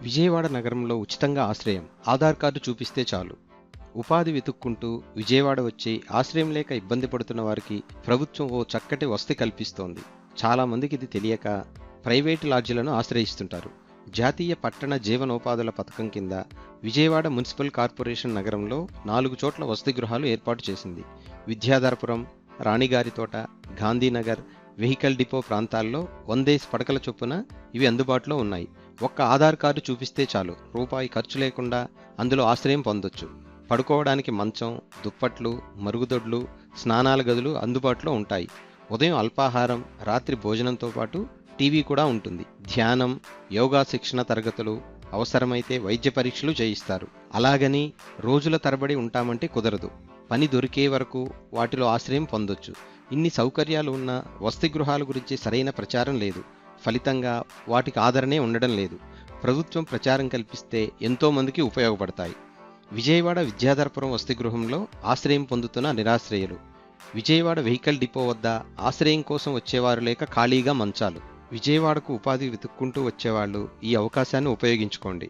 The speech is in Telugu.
విజయవాడ నగరంలో ఉచితంగా ఆశ్రయం. ఆధార్ కార్డు చూపిస్తే చాలు. ఉపాధి వెతుక్కుంటూ విజయవాడ వచ్చి ఆశ్రయం లేక ఇబ్బంది పడుతున్న వారికి ప్రభుత్వం ఓ చక్కటి వసతి కల్పిస్తోంది. చాలామందికి ఇది తెలియక ప్రైవేటు లాడ్జీలను ఆశ్రయిస్తుంటారు. జాతీయ పట్టణ జీవనోపాధుల పథకం కింద విజయవాడ మున్సిపల్ కార్పొరేషన్ నగరంలో 4 చోట్ల వసతి గృహాలు ఏర్పాటు చేసింది. విద్యాధరపురం, రాణిగారితోట, గాంధీనగర్, వెహికల్ డిపో ప్రాంతాల్లో 100 పడకల చొప్పున ఇవి అందుబాటులో ఉన్నాయి. ఒక్క ఆధార్ కార్డు చూపిస్తే చాలు, రూపాయి ఖర్చు లేకుండా అందులో ఆశ్రయం పొందొచ్చు. పడుకోవడానికి మంచం, దుప్పట్లు, మరుగుదొడ్లు, స్నానాల గదులు అందుబాటులో ఉంటాయి. ఉదయం అల్పాహారం, రాత్రి భోజనంతో పాటు టీవీ కూడా ఉంటుంది. ధ్యానం, యోగా శిక్షణ తరగతులు, అవసరమైతే వైద్య పరీక్షలు చేయిస్తారు. అలాగని రోజుల తరబడి ఉంటామంటే కుదరదు. పని దొరికే వరకు వాటిలో ఆశ్రయం పొందొచ్చు. ఇన్ని సౌకర్యాలు ఉన్న వసతి గృహాల గురించి సరైన ప్రచారం లేదు. ఫలితంగా వాటికి ఆదరణే ఉండడం లేదు. ప్రభుత్వం ప్రచారం కల్పిస్తే ఎంతో మందికి ఉపయోగపడతాయి. విజయవాడ విద్యాధరపురం వసతి గృహంలో ఆశ్రయం పొందుతున్న నిరాశ్రయులు. విజయవాడ వెహికల్ డిపో వద్ద ఆశ్రయం కోసం వచ్చేవారు లేక ఖాళీగా మంచాలు. విజయవాడకు ఉపాధి వెతుక్కుంటూ వచ్చేవాళ్ళు ఈ అవకాశాన్ని ఉపయోగించుకోండి.